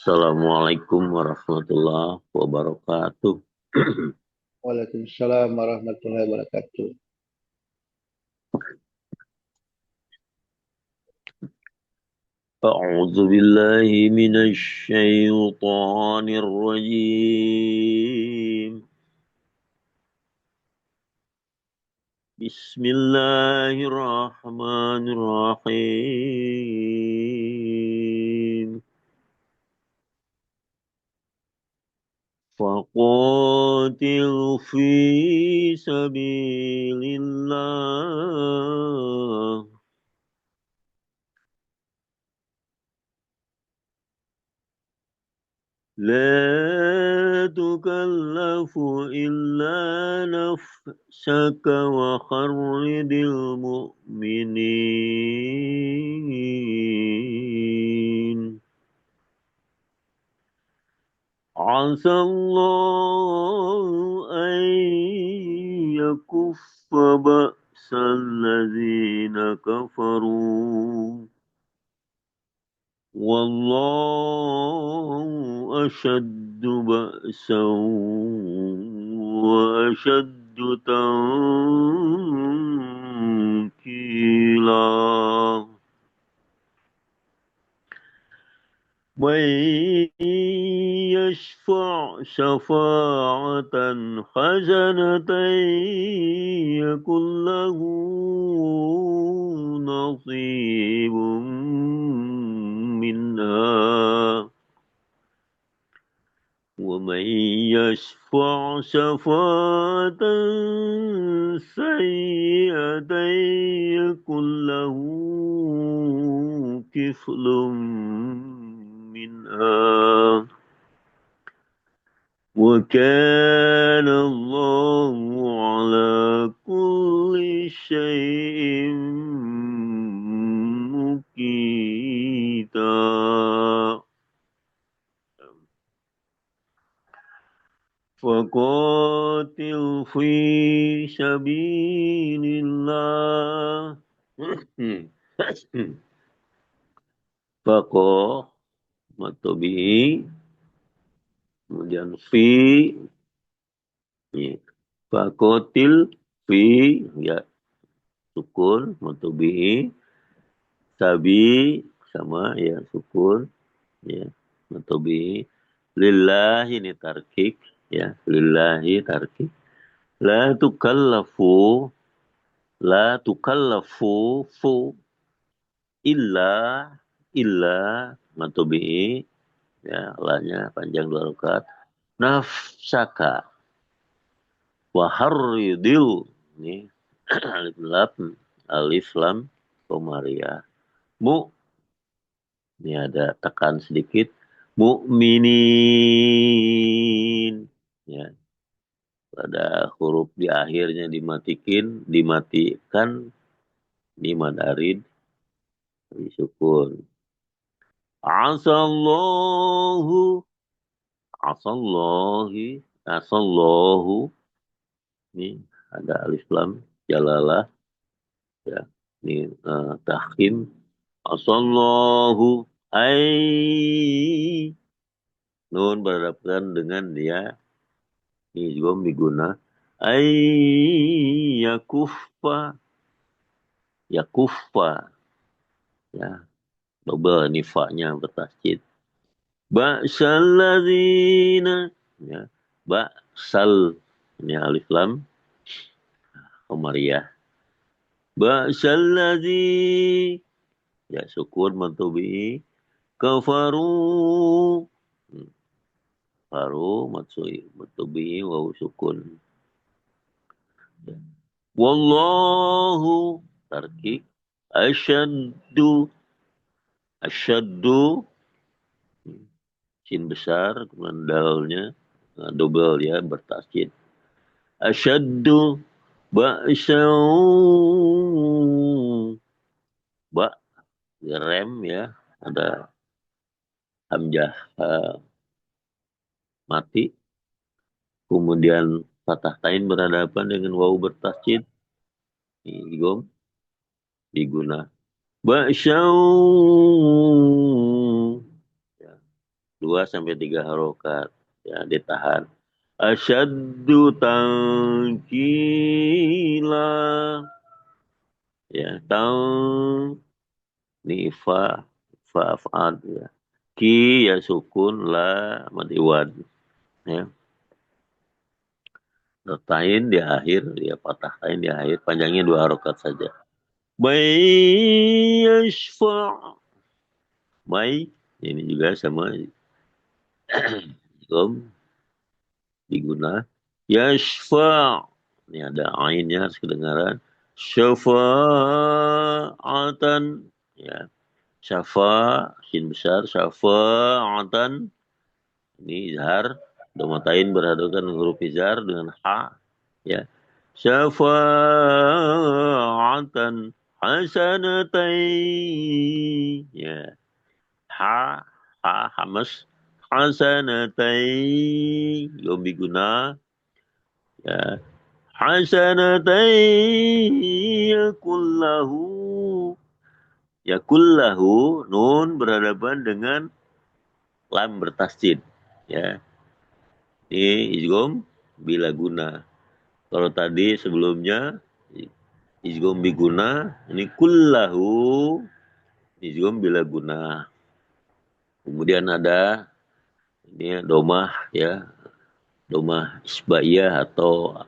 Assalamualaikum warahmatullahi wabarakatuh. Waalaikumsalam warahmatullahi wabarakatuh. A'udzu billahi minasy syaithanir rajim. Bismillahirrahmanirrahim. Faqatil fi sabilillah. لا تكلف إلا نفسك وخرج المؤمنين عسى الله أن يكف بأس الذين كفروا والله أشد بأسا وأشد تنكيلا من يشفع شفاعة حسنة يكن له نصيب منها ومن يشفع شفاعة سيئة يكن له كفل منها وكان الله على كل شيء مقيتا فقاتل في سبيل الله Faqo matobi kemudian fi ya. Fakotil fi ya sukun matobi sabi sama ya sukun ya matobi lillahi ini tarkik ya lillahi tarkik la tukallafu fu illa illa matobi ya lanya panjang dua rakaat nafsaka waharridil ini alif lam alif lam komariah mu ini ada tekan sedikit mukminin ya pada huruf di akhirnya dimatikan di madarid disukun asallahu asallahi asallahu ini ada alif lam jalalah ya ini tahkim asallahu ai nun berhadapan dengan dia ini juga diguna ai yakuffa yakuffa ya double nifanya bertasjid ba'salladzina ya ba'sal ini alif lam komariah ba'salladzi ya sukun mantubi kafaru faru matsui mantubi waw sukun wallahu tarkik asyaddu asyaddu sin besar kemudian dalnya double ya bertasjid asyaddu ba'sau ba rem ya ada hamzah mati kemudian fathah tain berhadapan dengan waw bertasjid igom diguna ba'sau ya, dua 2 sampai 3 harokat. Ya, ditahan. Asyaddu tangkila. Ya, ni fa'af'ad ya. Ki ya sukun la mad iwad ya. Tain di akhir ya, patah tain di akhir, panjangnya 2 harokat saja. Yashfa'. Mai ini juga sama idgham diguna. Yashfa'. Ini ada ainnya harus kedengaran. Syafa'atan ya. Syafa, sin besar, syafa'atan. Ini izhar, domatain berhadapan dengan huruf izhar dengan ha, ya. Syafa'atan hasanatai, ya. Hamas, hasanatai, yobi guna, ya. Hasanatai yakullahu, yakullahu, nun berhadapan dengan lam bertasjid, ya. Ini idgham bila guna. Kalau tadi sebelumnya idgham biguna, ini kullahu idgham bila guna. Kemudian ada ini domah ya, domah isbaiyah atau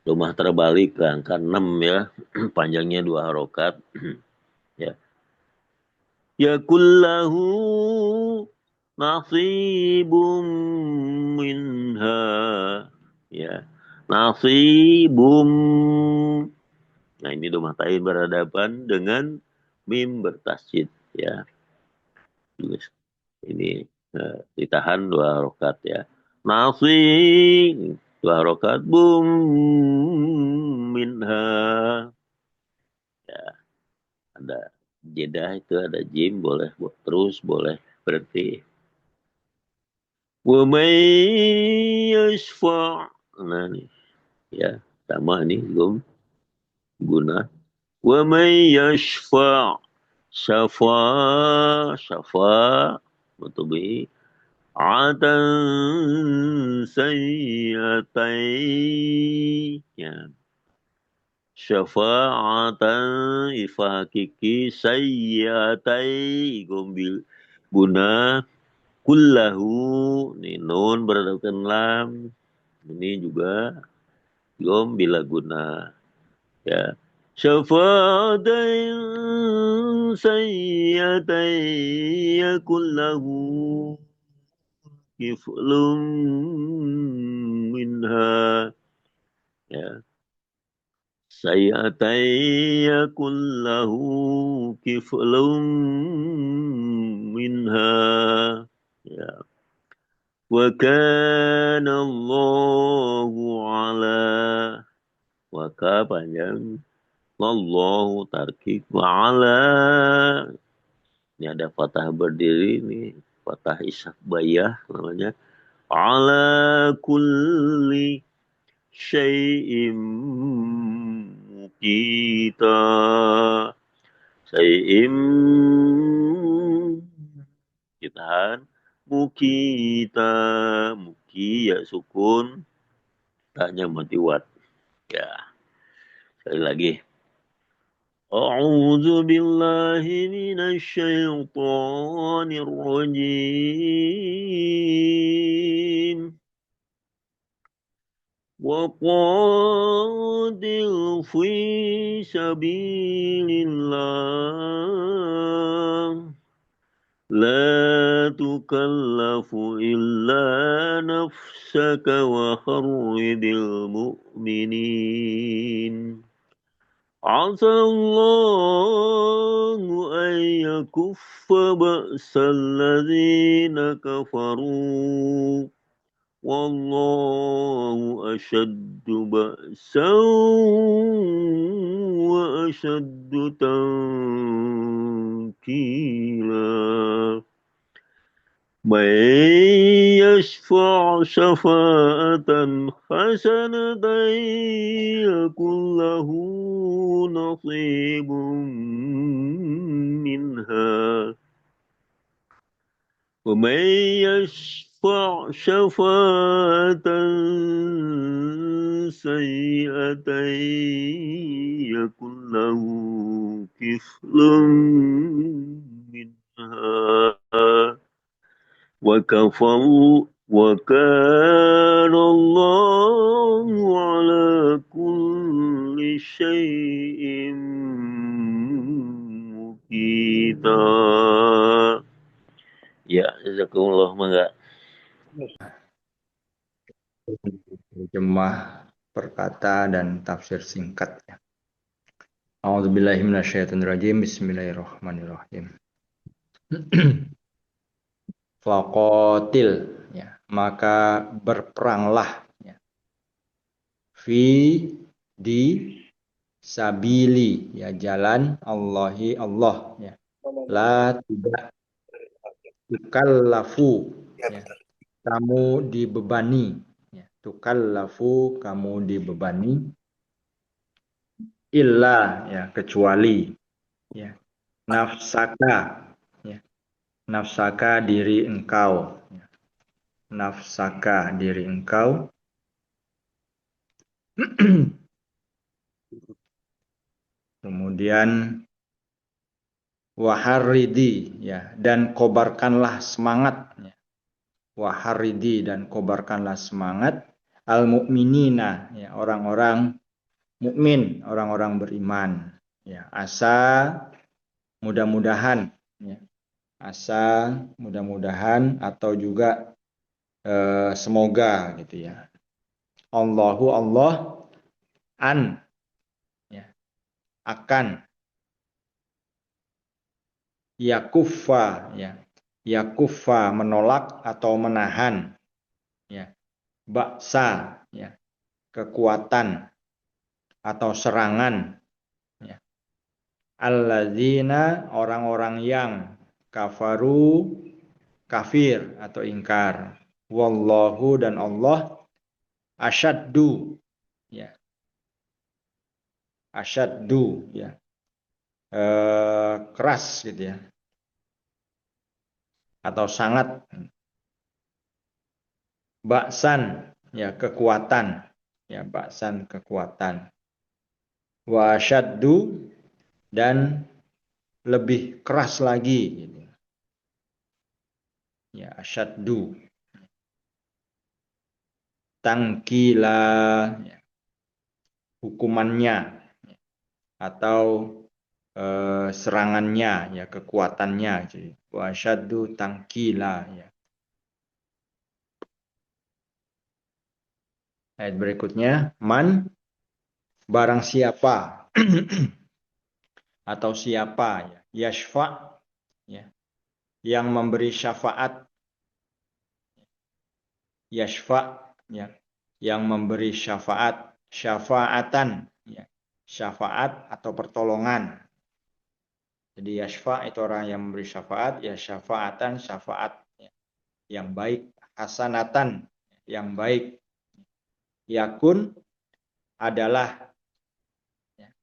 domah terbalik ke angka 6 ya, panjangnya 2 harokat ya. Ya kullahu nasibum minha ya, nasibum. Nah, ini domatain berhadapan dengan mim bertasjid ya. Ini ditahan 2 harokat ya. Nasi 2 harokat, bum minha ya. Ada jeda itu, ada jim, boleh terus, boleh berhenti. Wa may yashfa'. Nah nih ya, sama nih guna. Wa may yashfa'. Syafa mutubi atan sayyatai ya. Syafa'atan ifa hakiki sayyatai gombil guna kullahu, ini nun berhadapan lam, ini juga gom bila guna ya. Syafa'atan sayyatai kullahu kiflum minha ya. Sayyatai kullahu kiflum minha ya. Wa kana Allahu ala, wa ka panjang, Allahu tarkik, wa ala ini ada fathah berdiri, ini fathah isabiyah namanya. Ala kulli syai'im mukita, syai'im kitahan, mukita, muki ya sukun, tanya mati wat ya. Sekali lagi. A'udzu billahi minasy syaithanir rajim. وقاتل في سبيل الله لا تكلف إلا نفسك وخرج المؤمنين عسى الله أن يكف بأس الذين كفروا والله أشد بأسا وأشد تنكيلا من يشفع شفاعة حسنة يكن له نصيب منها ومن يشفع شفاعة سيئة يكن له كفل منها وكان الله على كل شيء مقيتا. Ya, jazakumullah, mangga. Terjemah perkata dan tafsir singkat. A'udzubillahi minasyaitonirrajim. Bismillahirrahmanirrahim. Faqatil, ya, maka berperanglah, ya. Fi, di, sabili, ya, jalan Allahi, Allah, ya. La, tidak, tukallafu, ya, kamu dibebani, ya. Tukallafu, kamu dibebani, illa, ya, kecuali, ya, nafsaka, ya, nafsaka diri engkau, ya. Nafsaka diri engkau. Kemudian waharidi, ya, dan kobarkanlah semangat, ya. Waharidi, dan kobarkanlah semangat al mukminina, ya, orang-orang mukmin, orang-orang beriman, ya. Asa, mudah-mudahan, ya. Asa, mudah-mudahan, atau juga semoga, gitu, ya. Allahu, Allah, an, ya, akan, yakuffa, ya, yakuffa, menolak atau menahan, ya, baksa, ya, kekuatan atau serangan, ya, alladzina, orang-orang yang kafaru, kafir atau ingkar, wallahu, dan Allah, asyaddu, ya, asyaddu, ya, keras, gitu, ya, atau sangat, baksan, ya, kekuatan, ya, baksan, kekuatan, wa asyaddu, dan lebih keras lagi, gitu, ya, asyaddu, tangkila, ya, hukumannya, ya, atau serangannya, ya, kekuatannya, jadi wa asyaddu tangkila, ya. Ayat berikutnya, man, barang siapa atau siapa, ya, yashfa, ya, yang memberi syafaat, yashfa, ya, yang memberi syafaat, syafaatan, ya, syafaat atau pertolongan. Jadi yashfa itu orang yang memberi syafaat, ya, syafaatan, syafaat, ya, yang baik, hasanatan, yang baik, yakun, adalah, ya,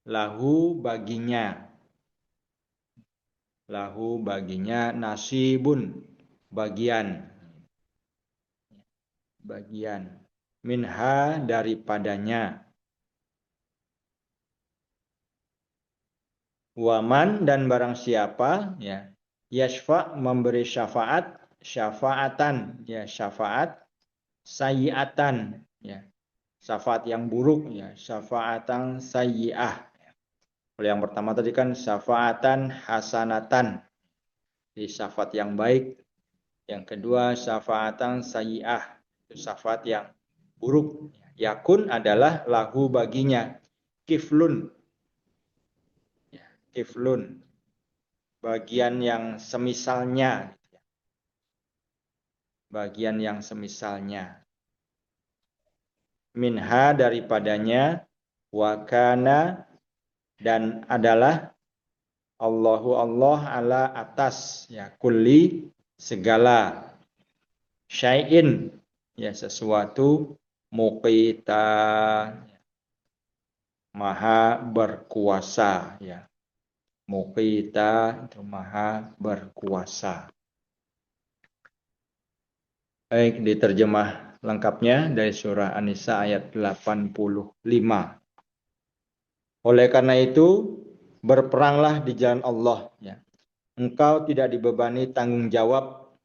lahu, baginya, lahu, baginya, nasibun, bagian, bagian, minha, daripadanya, waman, dan barang siapa, ya, yashfa, memberi syafaat, syafaatan, ya, syafaat, sayyiatan, ya, syafaat yang buruk, ya, syafaatan sayyi'ah. Kalau yang pertama tadi kan syafaatan hasanatan, di syafaat yang baik. Yang kedua syafaatan sayyi'ah, itu syafaat yang buruk. Yakun adalah lahu, baginya, kiflun, ya, kiflun, bagian yang semisalnya, bagian yang semisalnya, minha, daripadanya, wakana, dan adalah, Allahu, Allah, ala, atas, ya, kulli, segala, syai'in, ya, sesuatu, muqita, maha berkuasa, ya. Muqita itu maha berkuasa. Baik, diterjemah lengkapnya dari surah An-Nisa ayat 85. Oleh karena itu, berperanglah di jalan Allah. Ya. Engkau tidak dibebani tanggung jawab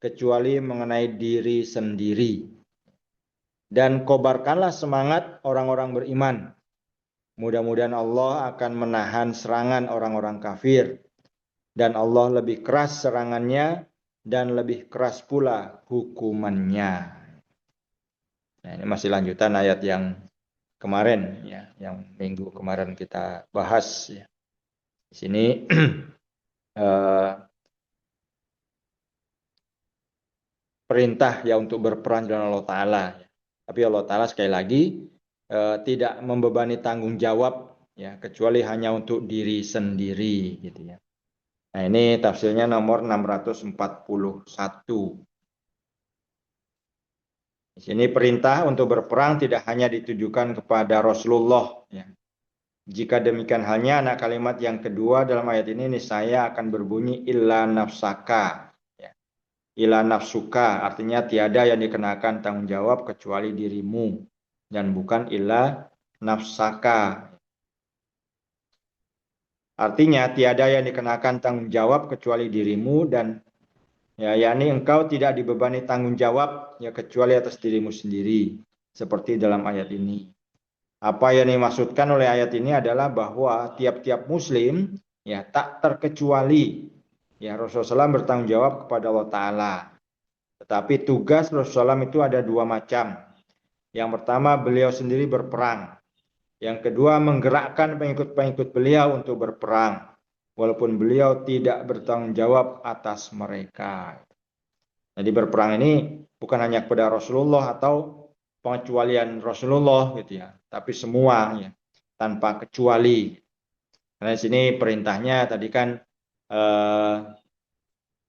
kecuali mengenai diri sendiri. Dan kobarkanlah semangat orang-orang beriman. Mudah-mudahan Allah akan menahan serangan orang-orang kafir. Dan Allah lebih keras serangannya dan lebih keras pula hukumannya. Nah, ini masih lanjutan ayat yang kemarin, ya, yang minggu kemarin kita bahas. Ya. Di sini perintah ya untuk berperang dengan Allah Ta'ala. Tapi Allah Ta'ala sekali lagi tidak membebani tanggung jawab ya kecuali hanya untuk diri sendiri gitu ya. Nah, ini tafsirnya nomor 641. Di sini perintah untuk berperang tidak hanya ditujukan kepada Rasulullah ya. Jika demikian halnya, anak kalimat yang kedua dalam ayat ini niscaya akan berbunyi illa nafsaka. Ya. Illa nafsuka artinya tiada yang dikenakan tanggung jawab kecuali dirimu dan bukan illa nafsaka. Artinya tiada yang dikenakan tanggung jawab kecuali dirimu dan ya yakni engkau tidak dibebani tanggung jawab ya kecuali atas dirimu sendiri seperti dalam ayat ini. Apa yang dimaksudkan oleh ayat ini adalah bahwa tiap-tiap muslim ya tak terkecuali ya Rasulullah SAW bertanggung jawab kepada Allah Ta'ala. Tetapi tugas Rasulullah SAW itu ada dua macam. Yang pertama beliau sendiri berperang. Yang kedua menggerakkan pengikut-pengikut beliau untuk berperang. Walaupun beliau tidak bertanggung jawab atas mereka. Jadi berperang ini bukan hanya kepada Rasulullah atau pengecualian Rasulullah gitu ya. Tapi semua ya, tanpa kecuali. Karena di sini perintahnya tadi kan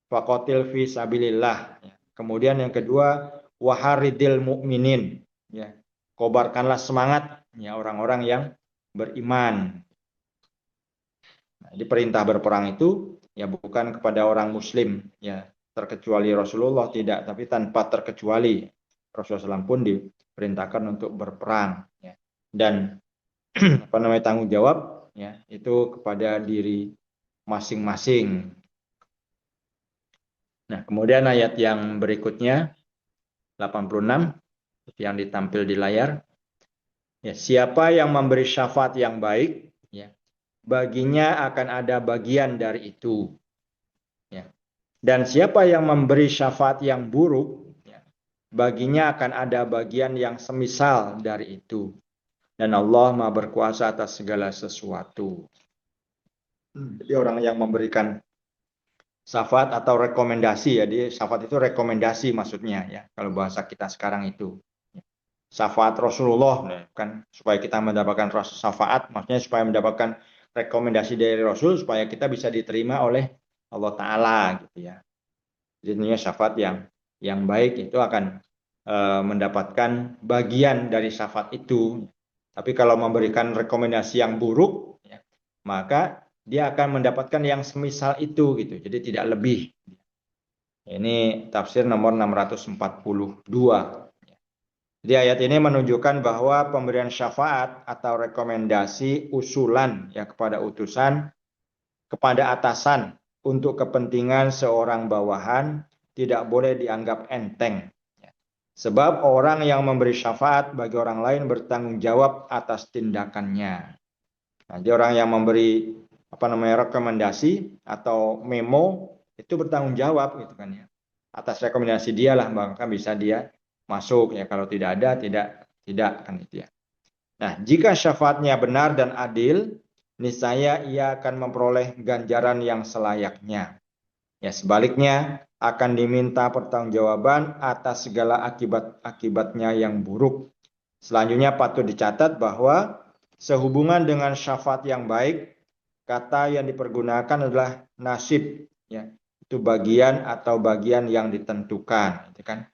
faqatil fi sabilillah. Kemudian yang kedua waharidil mu'minin ya. Kobarkanlah semangat ya orang-orang yang beriman. Nah, jadi perintah berperang itu ya bukan kepada orang muslim ya terkecuali Rasulullah tidak, tapi tanpa terkecuali Rasulullah SAW pun diperintahkan untuk berperang ya. Dan apa namanya tanggung jawab ya itu kepada diri masing-masing. Nah, kemudian ayat yang berikutnya 86 yang ditampil di layar. Ya, siapa yang memberi syafaat yang baik, ya, baginya akan ada bagian dari itu. Ya. Dan siapa yang memberi syafaat yang buruk, ya, baginya akan ada bagian yang semisal dari itu. Dan Allah Maha berkuasa atas segala sesuatu. Jadi orang yang memberikan syafaat atau rekomendasi, ya, jadi syafaat itu rekomendasi maksudnya, ya, kalau bahasa kita sekarang itu. Syafaat Rasulullah kan supaya kita mendapatkan syafaat maksudnya supaya mendapatkan rekomendasi dari Rasul supaya kita bisa diterima oleh Allah Ta'ala gitu ya. Jadi syafaat yang baik itu akan mendapatkan bagian dari syafaat itu. Tapi kalau memberikan rekomendasi yang buruk ya, maka dia akan mendapatkan yang semisal itu gitu. Jadi tidak lebih. Ini tafsir nomor 642. Jadi ayat ini menunjukkan bahwa pemberian syafaat atau rekomendasi usulan ya kepada utusan, kepada atasan untuk kepentingan seorang bawahan tidak boleh dianggap enteng. Sebab orang yang memberi syafaat bagi orang lain bertanggung jawab atas tindakannya. Nah, jadi orang yang memberi rekomendasi atau memo itu bertanggung jawab gitu kan ya. Atas rekomendasi dia lah maka bisa dia masuk ya, kalau tidak ada tidak kan itu ya. Nah, jika syafaatnya benar dan adil, niscaya ia akan memperoleh ganjaran yang selayaknya. Ya, sebaliknya akan diminta pertanggungjawaban atas segala akibat-akibatnya yang buruk. Selanjutnya patut dicatat bahwa sehubungan dengan syafaat yang baik, kata yang dipergunakan adalah nasib ya. Itu bagian atau bagian yang ditentukan, itu kan.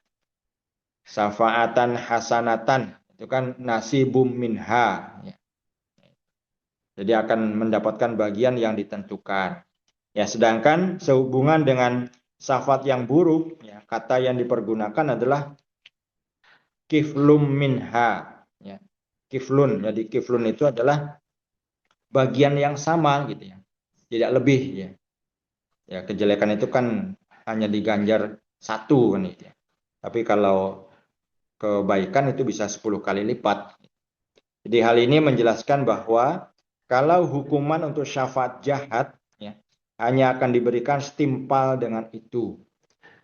Syafaatan hasanatan itu kan nasibum minha ya. Jadi akan mendapatkan bagian yang ditentukan. Ya, sedangkan sehubungan dengan syahwat yang buruk, ya, kata yang dipergunakan adalah kiflum minha. Ya. Kiflun. Jadi kiflun itu adalah bagian yang sama gitu ya. Tidak lebih ya. Ya, kejelekan itu kan hanya diganjar satu kan gitu ya. Tapi kalau kebaikan itu bisa 10 kali lipat. Jadi hal ini menjelaskan bahwa kalau hukuman untuk syafaat jahat ya, hanya akan diberikan setimpal dengan itu.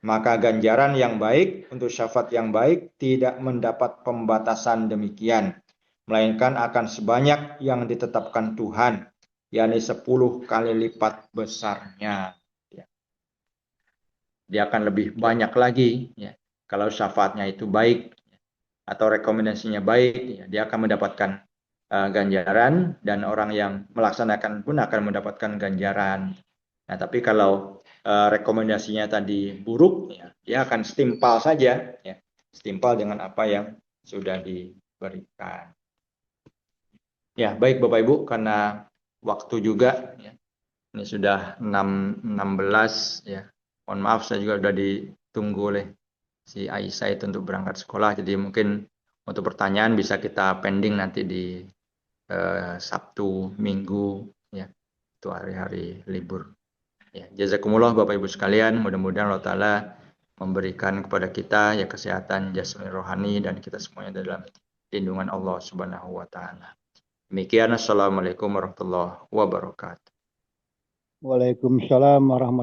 Maka ganjaran yang baik untuk syafaat yang baik tidak mendapat pembatasan demikian. Melainkan akan sebanyak yang ditetapkan Tuhan, yakni 10 kali lipat besarnya. Ya. Dia akan lebih banyak lagi ya. Kalau syafaatnya itu baik atau rekomendasinya baik, ya, dia akan mendapatkan ganjaran dan orang yang melaksanakan pun akan mendapatkan ganjaran. Nah, tapi kalau rekomendasinya tadi buruk, ya, dia akan setimpal saja, ya, setimpal dengan apa yang sudah diberikan. Ya, baik Bapak Ibu, karena waktu juga, ya, ini sudah 6.16, ya. Mohon maaf, saya juga sudah ditunggu oleh si Aisyah itu untuk berangkat sekolah, jadi mungkin untuk pertanyaan bisa kita pending nanti di Sabtu, Minggu, ya, itu hari-hari libur. Ya, jazakumullah Bapak Ibu sekalian, mudah-mudahan Allah Ta'ala memberikan kepada kita ya kesehatan jasmani rohani dan kita semuanya dalam lindungan Allah Subhanahu wa taala. Demikian, assalamualaikum warahmatullahi wabarakatuh. Waalaikumsalam warahmatullahi